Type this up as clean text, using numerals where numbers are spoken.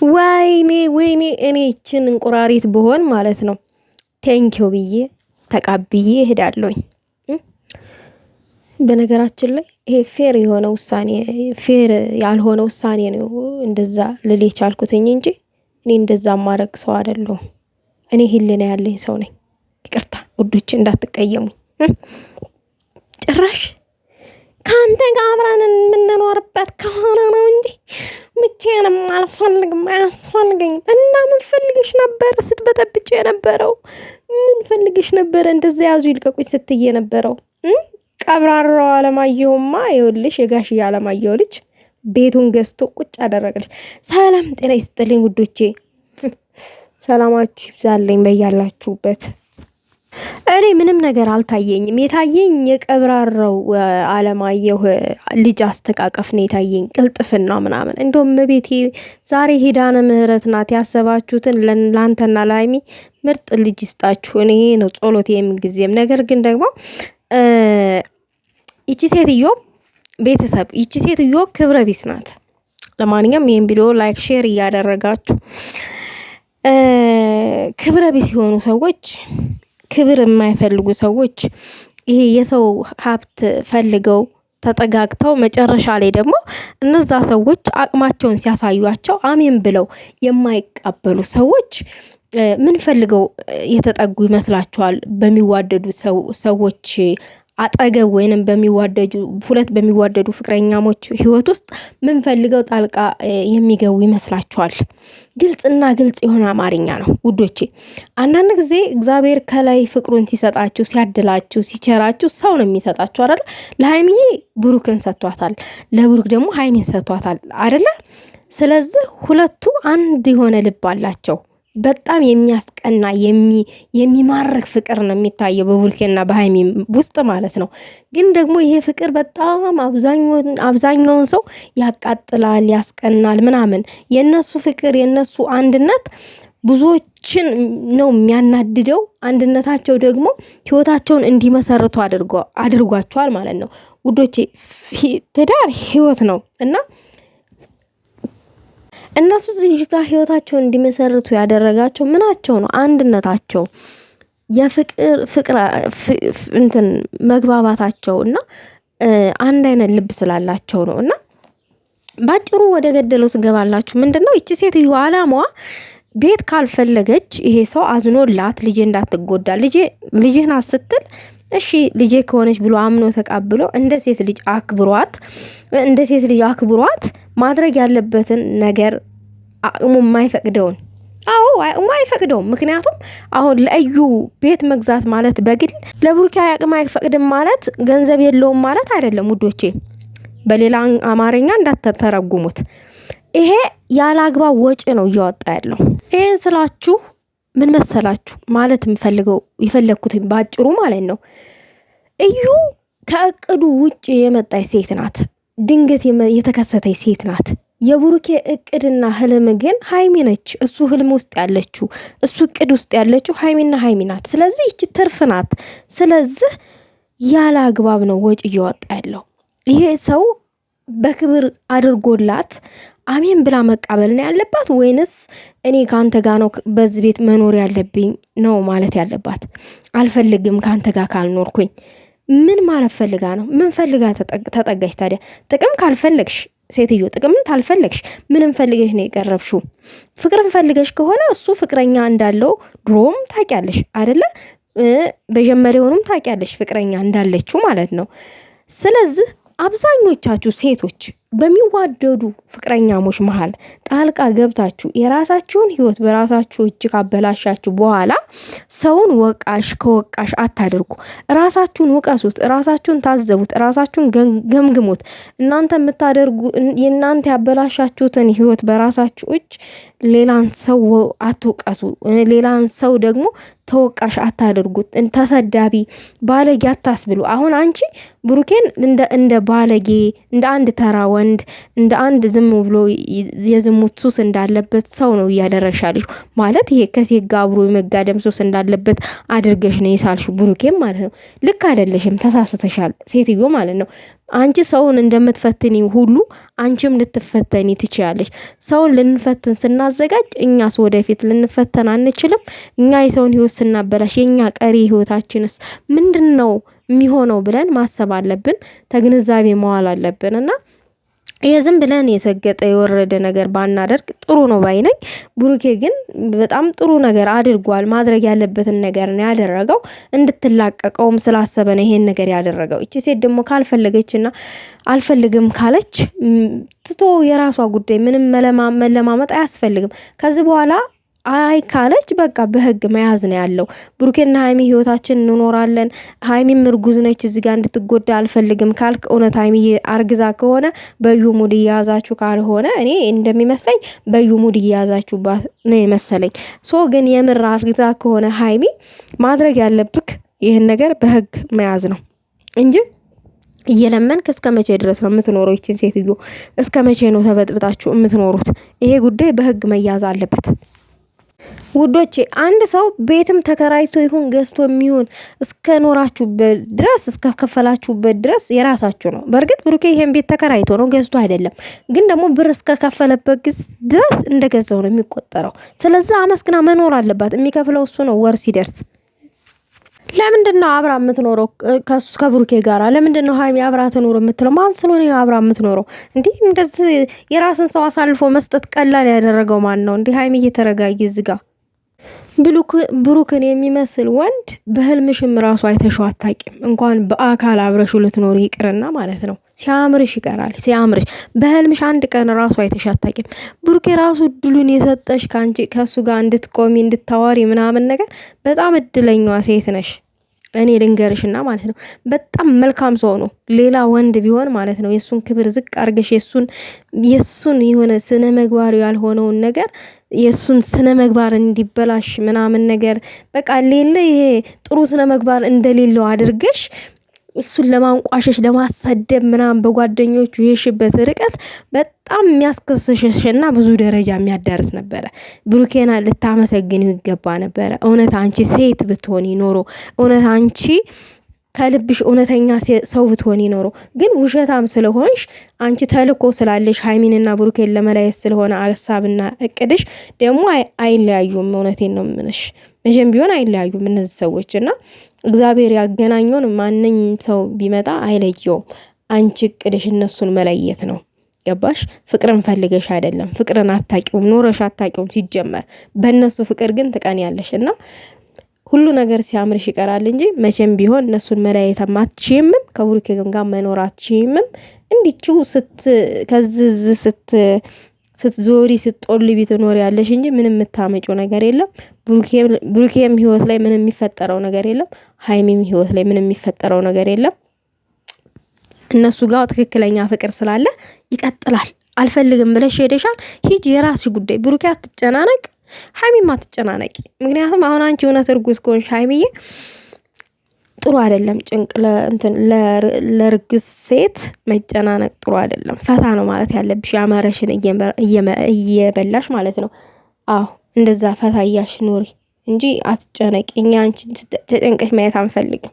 ወይኔ እኔ ይችን እንቁራሪት ብሆን ማለት ነው ቴንኪው ብዬ ተቃብዬ እሄዳለሁኝ። በነገራችን ላይ ይሄ ፌር የሆነ ውሳኔ ፌር ያልሆነ ውሳኔ ነው እንደዛ ልል የቻልኩትኝ እንጂ እኔ እንደዛ ማረግ ሰው አይደለሁም። እኔ ህሊና ያለኝ ሰው ነኝ። ይቅርታ ውዶች እንዳትቀየሙኝ። ጭራሽ ካንተ ጋር አብረን የምንኖርበት ከሆነ ነው እንጂ ብቻዬንም አልፈልግም፣ አያስፈልገኝም። እና ምን ፈልግሽ ነበር ስትበጠብጭ የነበረው? ምን ፈልግሽ ነበር እንደዛ ያዙ ይልቀቁኝ ስትይ የነበረው? ቀብራራው አለማየሁማ ይኸውልሽ የጋሽዬ አለማየሁ ልጅ ቤቱን ገዝቶ ቁጭ አደረገልሽ። ሰላም ጤና ይስጥልኝ ውዶቼ፣ ሰላማችሁ ይብዛልኝ በያላችሁበት። እኔ ምንም ነገር አልታየኝም። የታየኝ የቀብራራው አለማየሁ ልጅ አስተቃቀፍ ነው የታየኝ፣ ቅልጥፍና ምናምን። እንደውም ቤቴ ዛሬ ሄዳነ ምህረት ናት። ያሰባችሁትን ላንተና ላይሚ ምርጥ ልጅ ይስጣችሁ። እኔ ነው ጸሎት የምንጊዜም። ነገር ግን ደግሞ ይቺ ሴትዮ ቤተሰብ ይቺ ሴትዮ ክብረ ቢስ ናት። ለማንኛውም ይሄን ቪዲዮ ላይክ ሼር እያደረጋችሁ ክብረ ቢስ የሆኑ ሰዎች፣ ክብር የማይፈልጉ ሰዎች ይሄ የሰው ሀብት ፈልገው ተጠጋግተው መጨረሻ ላይ ደግሞ እነዛ ሰዎች አቅማቸውን ሲያሳዩቸው አሜን ብለው የማይቀበሉ ሰዎች ምን ፈልገው የተጠጉ ይመስላችኋል? በሚዋደዱ ሰዎች አጠገብ ወይንም ሁለት በሚዋደዱ ፍቅረኛሞች ህይወት ውስጥ ምን ፈልገው ጣልቃ የሚገቡ ይመስላችኋል? ግልጽና ግልጽ የሆነ አማርኛ ነው ውዶቼ። አንዳንድ ጊዜ እግዚአብሔር ከላይ ፍቅሩን ሲሰጣችሁ፣ ሲያድላችሁ፣ ሲቸራችሁ ሰው ነው የሚሰጣችሁ አይደል? ለሀይሚዬ ብሩክን ሰጥቷታል፣ ለብሩክ ደግሞ ሀይሚን ሰጥቷታል አይደለ? ስለዚህ ሁለቱ አንድ የሆነ ልብ አላቸው። በጣም የሚያስቀና የሚማርክ ፍቅር ነው የሚታየው በቡርኬና በሃይሚ ውስጥ ማለት ነው። ግን ደግሞ ይሄ ፍቅር በጣም አብዛኛውን ሰው ያቃጥላል፣ ያስቀናል ምናምን። የነሱ ፍቅር የነሱ አንድነት ብዙዎችን ነው የሚያናድደው። አንድነታቸው ደግሞ ህይወታቸውን እንዲመሰርቱ አድርጓቸዋል ማለት ነው ውዶቼ። ትዳር ህይወት ነው እና እነሱ እዚህ ጋር ህይወታቸውን እንዲመሰርቱ ያደረጋቸው ምናቸው ነው? አንድነታቸው፣ የፍቅር እንትን መግባባታቸው እና አንድ አይነት ልብ ስላላቸው ነው። እና ባጭሩ ወደ ገደለው ስገባላችሁ ምንድነው ይቺ ሴትዮ አላማዋ ቤት ካልፈለገች ይሄ ሰው አዝኖላት ልጄ እንዳትጎዳ ልጅህ ናት ስትል እሺ ልጄ ከሆነች ብሎ አምኖ ተቃብሎ እንደ ሴት ልጅ አክብሯት ማድረግ ያለበትን ነገር አቅሙ የማይፈቅደውን አቅሙ አይፈቅደውም። ምክንያቱም አሁን ለእዩ ቤት መግዛት ማለት በግል ለቡርኪ አቅሙ አይፈቅድም ማለት ገንዘብ የለውም ማለት አይደለም ውዶቼ። በሌላ አማርኛ እንዳትተረጉሙት። ይሄ ያለ አግባብ ወጪ ነው እያወጣ ያለው። ይሄን ስላችሁ ምን መሰላችሁ ማለት የፈለኩት ባጭሩ ማለት ነው፣ እዩ ከእቅዱ ውጭ የመጣች ሴት ናት። ድንገት የተከሰተች ሴት ናት። የቡሩኬ እቅድና ህልም ግን ሃይሚ ነች። እሱ ህልም ውስጥ ያለችው፣ እሱ እቅድ ውስጥ ያለችው ሃይሚና ሃይሚ ናት። ስለዚህ ይቺ ትርፍ ናት። ስለዚህ ያለ አግባብ ነው ወጪ እያወጣ ያለው። ይሄ ሰው በክብር አድርጎላት አሜን ብላ መቃበል ነው ያለባት ወይንስ እኔ ካንተ ጋር ነው በዚህ ቤት መኖር ያለብኝ ነው ማለት ያለባት? አልፈልግም ካንተ ጋር ካልኖርኩኝ ምን ማለት ፈልጋ ነው? ምን ፈልጋ ተጠጋሽ ታዲያ? ጥቅም ካልፈለግሽ ሴትዮ፣ ጥቅምን ካልፈለግሽ ምንም ፈልገሽ ነው የቀረብሽው? ፍቅርን ፈልገሽ ከሆነ እሱ ፍቅረኛ እንዳለው ድሮም ታውቂያለሽ አይደለ? በጀመሪያውንም ታውቂያለሽ ፍቅረኛ እንዳለችው ማለት ነው። ስለዚህ አብዛኞቻችሁ ሴቶች በሚዋደዱ ፍቅረኛሞች መሃል ጣልቃ ገብታችሁ የራሳችሁን ህይወት በራሳችሁ እጅ ካበላሻችሁ በኋላ ሰውን ከወቃሽ አታድርጉ። ራሳችሁን ውቀሱት፣ ራሳችሁን ታዘቡት፣ ራሳችሁን ገምግሙት። እናንተ የምታደርጉ የእናንተ ያበላሻችሁትን ህይወት በራሳችሁ እጅ ሌላን ሰው አትውቀሱ። ሌላን ሰው ደግሞ ተወቃሽ አታድርጉት። ተሰዳቢ ባለጌ አታስብሉ። አሁን አንቺ ብሩኬን እንደ ባለጌ እንደ አንድ ተራ ወንድ እንደ አንድ ዝም ብሎ የዝሙት ሱስ እንዳለበት ሰው ነው እያደረሻልሽ ማለት ይሄ ከሴት ጋር አብሮ የመጋደም ሱስ እንዳለበት አድርገሽ ነው የሳልሽው ብሩኬም ማለት ነው። ልክ አይደለሽም፣ ተሳስተሻል ሴትዮ ማለት ነው። አንቺ ሰውን እንደምትፈትኒ ሁሉ አንቺም ልትፈተኒ ትችያለሽ። ሰውን ልንፈትን ስናዘጋጅ እኛስ ወደፊት ልንፈተን አንችልም? እኛ የሰውን ህይወት ስናበላሽ የኛ ቀሪ ህይወታችንስ ምንድነው የሚሆነው ብለን ማሰብ አለብን። ተግንዛቤ መዋል አለብን እና የዝም ብለን የሰገጠ የወረደ ነገር ባናደርግ ጥሩ ነው ባይነኝ። ብሩኬ ግን በጣም ጥሩ ነገር አድርጓል። ማድረግ ያለበትን ነገር ነው ያደረገው። እንድትላቀቀውም ስላሰበ ነው ይሄን ነገር ያደረገው። እቺ ሴት ደግሞ ካልፈለገችና አልፈልግም ካለች ትቶ የራሷ ጉዳይ፣ ምንም መለማመጥ አያስፈልግም። ከዚህ በኋላ አይ ካለች በቃ በህግ መያዝ ነው ያለው። ብሩኬና ሀይሚ ህይወታችን እንኖራለን። ሀይሚም እርጉዝ ነች፣ እዚህ ጋር እንድትጎዳ አልፈልግም ካልክ እውነት ሀይሚ አርግዛ ከሆነ በዩ ሙድ እያያዛችሁ ካልሆነ እኔ እንደሚመስለኝ በዩ ሙድ እያያዛችሁባት ነው የመሰለኝ። ሶ ግን የምር አርግዛ ከሆነ ሀይሚ ማድረግ ያለብክ ይህን ነገር በህግ መያዝ ነው እንጂ እየለመንክ እስከ መቼ ድረስ ነው የምትኖረው? ይችን ሴትዮ እስከ መቼ ነው ተበጥብጣችሁ የምትኖሩት? ይሄ ጉዳይ በህግ መያዝ አለበት። ውዶቼ አንድ ሰው ቤትም ተከራይቶ ይሁን ገዝቶ የሚሆን እስከ ኖራችሁበት ድረስ እስከ ከፈላችሁበት ድረስ የራሳችሁ ነው። በእርግጥ ብሩኬ ይሄን ቤት ተከራይቶ ነው ገዝቶ አይደለም፣ ግን ደግሞ ብር እስከ ከፈለበት ድረስ እንደገዛው ነው የሚቆጠረው። ስለዚህ አመስግና መኖር አለባት። የሚከፍለው እሱ ነው ወር ሲደርስ። ለምንድነው አብራ የምትኖረው ከብሩኬ ጋራ? ለምንድነው ሀይሚ አብራ ትኖር የምትለው? ማን ስለሆነ አብራ የምትኖረው? እንዲህ እንደዚህ የራስን ሰው አሳልፎ መስጠት ቀላል ያደረገው ማን ነው? እንዲህ ሀይሚ እየተረጋጊ ዝጋ ብሩክን የሚመስል ወንድ በህልምሽም ራሱ አይተሽው አታቂም። እንኳን በአካል አብረሹ ልትኖር ይቅርና ማለት ነው። ሲያምርሽ ይቀራል። ሲያምርሽ በህልምሽ አንድ ቀን ራሱ አይተሽ አታቂም። ብሩክ ራሱ እድሉን የሰጠሽ ከሱ ጋር እንድትቆሚ እንድታዋሪ ምናምን ነገር በጣም እድለኛዋ ሴት ነሽ። እኔ ልንገርሽና ማለት ነው በጣም መልካም ሰው ነው። ሌላ ወንድ ቢሆን ማለት ነው የሱን ክብር ዝቅ አርገሽ የሱን የሆነ ስነ ምግባር ያልሆነውን ነገር የሱን ስነ ምግባር እንዲበላሽ ምናምን ነገር በቃ ሌለ ይሄ ጥሩ ስነ ምግባር እንደሌለው አድርገሽ እሱን ለማንቋሸሽ ለማሰደብ ምናምን በጓደኞቹ የሽበት ርቀት በጣም የሚያስከስሽና ብዙ ደረጃ የሚያዳርስ ነበረ። ብሩኬና ልታመሰግኒው ይገባ ነበረ። እውነት አንቺ ሴት ብትሆኒ ኖሮ፣ እውነት አንቺ ከልብሽ እውነተኛ ሰው ብትሆኒ ኖሮ፣ ግን ውሸታም ስለሆንሽ አንቺ ተልኮ ስላለሽ ሀይሚንና ብሩኬን ለመለየት ስለሆነ ሀሳብና እቅድሽ ደግሞ አይለያዩም። እውነቴን ነው የምልሽ መቼም ቢሆን አይለያዩም እነዚህ ሰዎች እና እግዚአብሔር ያገናኘውን ማንኛውም ሰው ቢመጣ አይለየውም። አንቺ እቅድሽ እነሱን መለየት ነው። ገባሽ? ፍቅርን ፈልገሽ አይደለም። ፍቅርን አታቂውም፣ ኖረሽ አታቂውም። ሲጀመር በእነሱ ፍቅር ግን ትቀንያለሽ እና ሁሉ ነገር ሲያምርሽ ይቀራል እንጂ መቼም ቢሆን እነሱን መለያየት አትችይምም። ከብሩኬ ጋር መኖር አትችይምም። እንዲችው ስትዞሪ ስትጦልቢ ትኖር ያለሽ እንጂ ምንም የምታመጪው ነገር የለም። ብሩኬም ህይወት ላይ ምንም የሚፈጠረው ነገር የለም። ሀይሚም ህይወት ላይ ምንም የሚፈጠረው ነገር የለም። እነሱ ጋር ትክክለኛ ፍቅር ስላለ ይቀጥላል። አልፈልግም ብለሽ ሄደሻል፣ ሂጂ፣ የራስሽ ጉዳይ። ብሩኬ አትጨናነቅ፣ ሀይሚም አትጨናነቂ። ምክንያቱም አሁን አንቺ እውነት እርጉዝ ከሆንሽ ሀይሚዬ ጥሩ አይደለም። ጭንቅ ለርግዝ ሴት መጨናነቅ ጥሩ አይደለም። ፈታ ነው ማለት ያለብሽ፣ ያማረሽን እየበላሽ ማለት ነው። አዎ እንደዛ ፈታ እያልሽ ኑሪ እንጂ አትጨነቂ። እኛ አንቺን ተጨንቀሽ ማየት አንፈልግም።